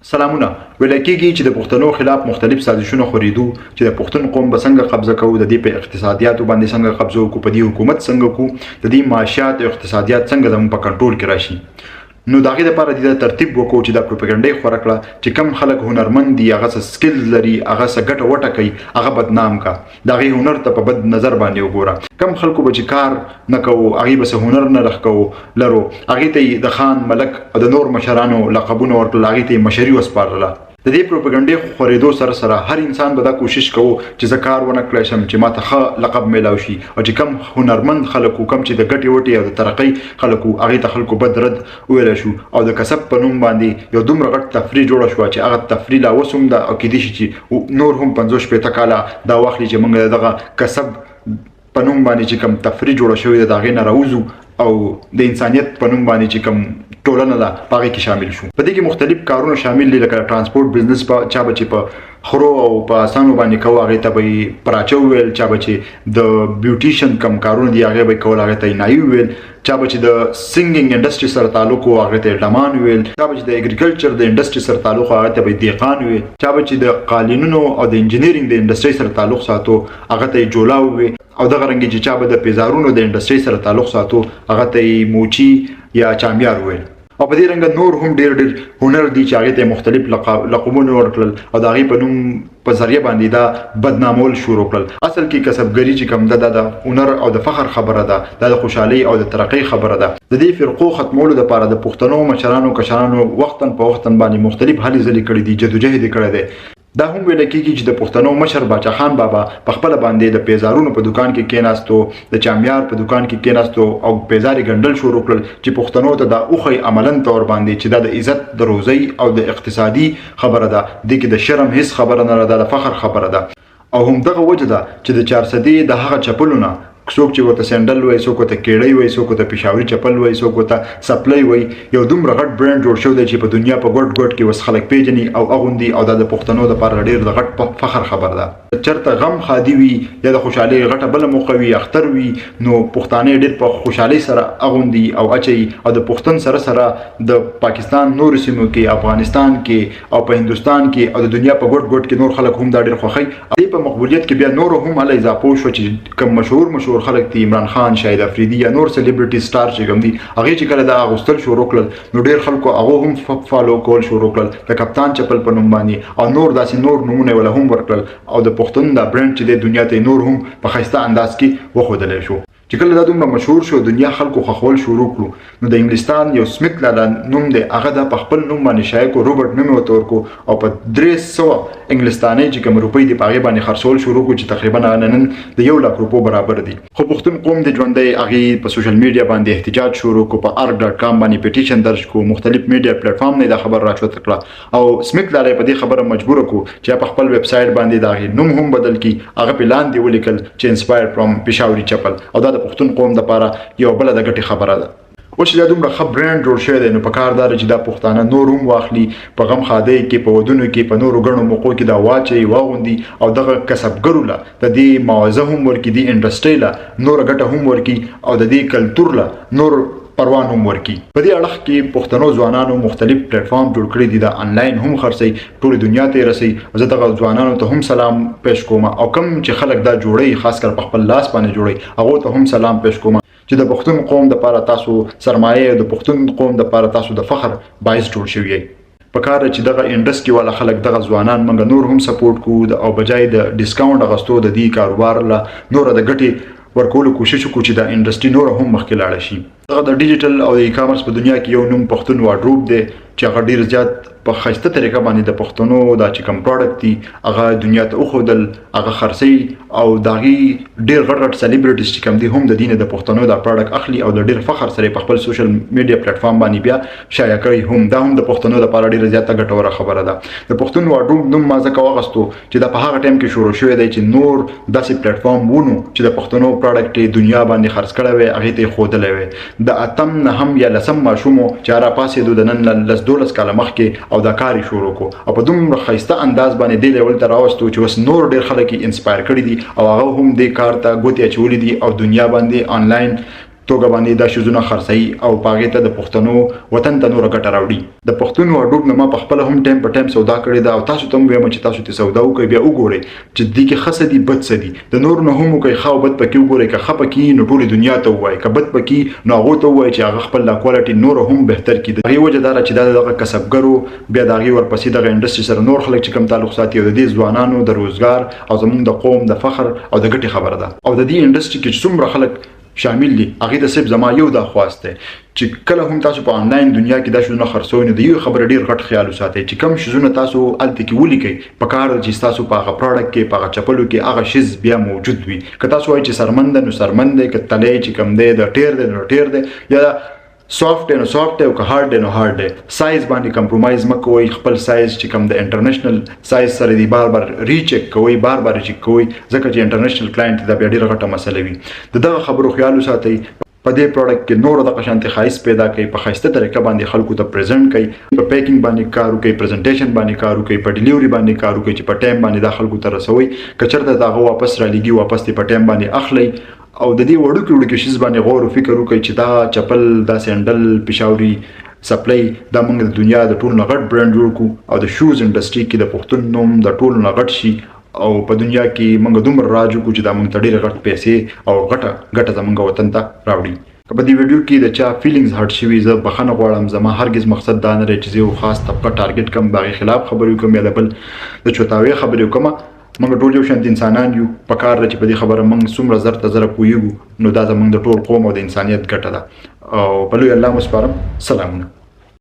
سلامونه. ویل کېږي چې د پښتنو خلاف مختلف سازشونه خورېدو چې د پښتون قوم به څنګه قبضه کوو، د دې په اقتصادیاتو باندې څنګه قبضه وکړو، په دې حکومت څنګه کوو، د دې معاشیات او اقتصادیات څنګه زموږ په کنټرول کې راشي. نو د هغې دپاره د ترتیب وکړو چې دا پروپاګنډه یې خوره کړه چې کم خلک هنرمند دي، هغه څه سکلز لري، هغه څه ګټه وټه کوي، هغه بدنام کا، د هغې هنر ته په بد نظر باندې وګوره. کم خلکو به چې کار نه کوو، هغې به څه هنر نه راښکوو لرو، هغې ته یې د خان ملک او د نور مشرانو لقبونه ورکړل، هغې ته یې مشري وسپارله. د دې پروپاګنډې خورېدو سره سره هر انسان به دا کوشش کوو چې زه کار ونه کړی شم چې ماته ښه لقب میلاو شي، او چې کم هنرمند خلک وو، کم چې د ګټې وټې او د ترقۍ خلک وو، هغې ته خلکو بد رد وویلی شو، او د کسب په نوم باندې یو دومره غټ تفریح جوړه شوه چې هغه تفریح لا اوس هم ده، او کیدای شي چې نور هم 50-60 کاله دا واخلي چې موږ دغه کسب په نوم باندې چې کوم تفریح جوړه شوې ده د هغې نه راوځو او د انسانیت په نوم باندې چې کوم ټولنه ده په هغې کې شامل شو. په دې کې مختلف کارونه شامل دي، لکه ټرانسپورټ بزنس چا به چې په خرو او په اسانو باندې کوو، هغې ته به یې پراچه وویل، چا به چې د بیوټیشن کم کارونه دي هغې به یې کول، هغې ته یې نایي وویل، چا به چې د سنګینګ انډسټري سره تعلق و هغې ته یې ډمان وویل، چا به چې د اګریکلچر د انډسټري سره تعلق و هغې ته به یې دهقان وویل، چا به چې د قالینونو او د انجینیرینګ د انډسټري سره تعلق ساتو هغه ته یې جولا وویل، او دغه رنګې چې چا به د پیزارونو د انډسټري سره تعلق ساتو هغه ته یې موچي یا چامیار وویل. او په دې رنګه نور هم ډېر هنر دي چې هغې ته مختلف لقبونه ورکړل او د هغې په نوم په ذریعه باندې دا بدنامول شروع کړل. اصل کې کسبګري چې کوم ده دا د هنر او د فخر خبره ده، دا د خوشحالۍ او د ترقۍ خبره ده. د دې فرقو ختمولو دپاره د پښتنو مشرانو کشرانو وختن په وختن باندې مختلف هلې ځلې کړي دي، جدوجهد یې کړی دی. دا هم ویل کېږي چې د پښتنو مشر باچا خان بابا په خپله باندې د پیزارونو په دکان کې کېناستو، د چامیار په دکان کې کېناستو او پیزارې ګنډل شروع کړل چې پښتنو ته دا اوښی عملاً طور باندې چې دا د عزت، د روزۍ او د اقتصادي خبره ده، دې کې د شرم هیڅ خبره نه ده، د فخر خبره ده. او همدغه وجه ده چې د 400 د هغه چپلونه څوک چې ورته سینډل وایي، څوک ورته کیړی وایي، څوک ورته پېښاوري چپل وایي، څوک ورته سپلی وایي، یو دومره غټ برانډ جوړ شوی دی چې په دنیا په ګوټ ګوټ کې اوس خلک پیژني او اغوندي، او دا د پښتنو دپاره ډېر د غټ فخر خبر ده. چېرته غم ښادي وي یا د خوشحالۍ غټه بله موقع وي، اختر وي، نو پښتانه ډېر په خوشحالۍ سره اغوندي او اچوي، او د پښتون سره سره د پاکستان نورو سیمو کې، افغانستان کې او په هندوستان کې او د دنیا په ګوټ ګوټ کې نور خلک هم دا ډېر خوښوي. دې په مقبولیت کې بیا نورو هم هله اضافه وشوه چې کوم مشهور خلک دي، عمران خان، شاهد افریدي یا نور سلیبریټي سټار چې کوم دي، هغې چې کله دا اغوستل شروع کړل نو ډېر خلکو هغو هم فالو کول شروع کړل، د کپتان چپل په نوم باندې، او نور داسې نور نومونه یې وله هم ورکړل، او د پښتون دا برانډ چې دی دنیا ته نور هم په ښایسته انداز کې وښودلی شو. چې کله دا دومره مشهور شو، دنیا خلکو خوښول شروع کړو، نو د انګلستان یو سمیت لالا نوم دی، هغه دا په خپل نوم باندې شایع کړو، روبرټ نوم یې ورته ورکړو، او په 300 انګلستانۍ چې کوم روپۍ دي په هغې باندې خرڅول شروع کړو چې تقریبا هغه نن د 1,00,000 روپو برابر دي. خو پښتون قوم د ژوندی هغې په سوشل میډیا باندې احتجاج شروع کړو، په arg.com باندې پیټیشن درج کړو، مختلف میډیا پلیټفارم نه دا خبر راچوته کړه، او سمیت لالا په دې خبره مجبوره کړو چې په خپل ویب سایټ باندې د هغې نوم هم بدل کړي، هغه پې لاندې ولیکل چې انسپایر فرام پېښاوري چپل، او دا د پښتون قوم دپاره یو بله د ګټې خبره ده. اوس چې دا دومره ښه برانډ جوړ شوی دی، نو په کار دا ده چې دا پښتانه نور هم واخلي، په غم ښادۍ کې، په ودونو کې، په نورو ګڼو موقعو کې دا واچوي، واغوندي، او دغه کسبګرو له د دې معاوضه هم ورکړي، دې انډسټرۍ له نوره ګټه هم ورکړي، او د دې کلتور له نور پروان هم ورکړي. په دې اړخ کې پښتنو ځوانانو مختلف پلیټفارم جوړ کړي دي، دا آنلاین هم خرڅوي، ټولې دنیا ته یې رسوي. زه دغه ځوانانو ته هم سلام پیش کوم، او کوم چې خلک دا جوړوي، خاص کر په خپل لاس باندې جوړوي، هغو ته هم سلام پیش کوم چې د پښتون قوم دپاره تاسو سرمایه، د پښتون قوم دپاره تاسو د فخر باعث جوړ شوي یئ. په کار چې دغه انډسټري والا خلک، دغه ځوانان موږ نور هم سپورټ کوو، او بجای د ډسکاونټ اخیستو د دې کاروبار له نوره د ګټې ورکولو کوشش وکړو چې دا انډسټري نوره هم مخکې لاړه شي. دغه د ډیجیټل او د ای کامرس په دنیا کې یو نوم پښتون واډروب دی چې هغه ډېر زیات په ښایسته طریقه باندې د پښتنو دا چې کوم پروډکټ دي هغه دنیا ته وښودل، هغه خرڅوي، او د هغې ډېر غټ غټ سلیبریټیز چې کوم دي هم د دې نه د پښتنو دا پروډکټ اخلي، او د ډېر فخر سره په خپل سوشل میډیا پلیټفارم باندې بیا شایع کوي هم. دا هم د پښتنو دپاره ډېره زیاته ګټوره خبره ده. د پښتون واډروب نوم ما ځکه واخیستو چې دا په هغه ټایم کې شروع شوی دی چې نور داسې پلیټفارم ونو چې د پښتنو پروډکټ یې دنیا باندې خرڅ کړی وی، هغې ته یې ښودلی وی. د 8م 9م یا 10م ماشومو چې راپاڅېدو د نن 10-12 کاله مخکې، او دا کار یې شروع کړو، او په دومره ښایسته انداز باندې دې لیول ته راوستو چې اوس نور ډېر خلک یې انسپایر کړي دي، او هغه هم دې کار ته ګوتې اچولي دي، او دنیا باندې آنلاین توګه باندې دا شیزونه خرڅوي او په هغې ته د پښتنو وطن ته نوره ګټه راوړي. د پښتون هډوک نه ما په خپله هم ټایم په ټایم سودا کړې ده او تاسو ته هم وایم چې تاسو ته سودا وکړئ، بیا وګورئ چې دې کې ښه څه دي بد څه دي. د نورو نه هم وکړئ، ښه او بد پکې وګورئ. که ښه پکې نو ټولې دنیا ته ووایئ، که بد پکې نو هغو ته ووایئ چې هغه خپل دا کوالټي نوره هم بهتر کړي. د هغې وجه دا ده چې دا دغه کسبګرو بیا د هغې ورپسې دغه انډسټري سره نور خلک چې کوم تعلق ساتي او د دې ځوانانو د روزګار او زموږ د قوم د فخر او د ګټې خبره ده. او د دې انډسټري کې چې څومره خلک شامل دي هغې ته صرف زما یو دا خواست دی چې کله هم تاسو په آنلاین دنیا کې دا شیزونه خرڅوئ نو د یو خبره ډېر غټ خیال وساتئ چې کوم شیزونه تاسو هلته کې ولیکئ پکار ده چې ستاسو په هغه پروډکټ کې په هغه چپلو کې هغه شیز بیا موجود وي. که تاسو وایئ چې سرمند ده نو سرمند دی، که تلی چې کوم دی د ټیر دی نو ټیر دی، یا سافت دی نو سافت دی او که هارد دی نو هارد دی. سایز باندې کمپرومایز مه کوئ. خپل سایز چې کوم د انټرنیشنل سایز سره دی بار بار ریچیک کوئ، بار بار ریچیک کوئ، ځکه چې انټرنیشنل کلاینټ دا بیا ډېره غټه مسله وي. د دغه خبرو خیال وساتئ. په دې پروډکټ کې نور دغه شانتې ښایست پیدا کوي، په ښایسته طریقه باندې خلکو ته پریزنټ کوي، په پیکینګ باندې کار وکړئ، پریزنټیشن باندې کار وکړئ، په ډیلیوري باندې کار وکړئ چې په ټایم باندې دا خلکو ته رسوئ. که چېرته د هغه واپس رالیږي واپس دې په ټایم باندې اخلئ. او د دې وړوکي شیز باندې غور او فکر وکړئ چې دا چپل، دا سینډل، پېښوري سپلای دا موږ د دنیا د ټولو نه غټ برانډ جوړ کړو او د شوز انډسټري کې د پښتون نوم د ټولو نه غټ شي او په دنیا کې موږ دومره راج وکړو چې دا موږ ته ډېرې غټ پیسې او ګټه زموږ وطن ته راوړي. که په دې ویډیو کې د چا فیلینګز هرټ شوي زه بخښنه غواړم. زما هرګز مقصد دا نه دی چې زه یو خاص طبقه ټارګټ کړم، د هغې خلاف خبرې وکړم یا د بل د چوتاوۍ خبرې وکړم. موږ ټول یو شانتي انسانان یو، پکار ده چې په دې خبره موږ څومره زر ته زره پوهېږو نو دا زموږ د ټول قوم او د انسانیت ګټه ده. او په لوی الله مو سپارم. سلامونه.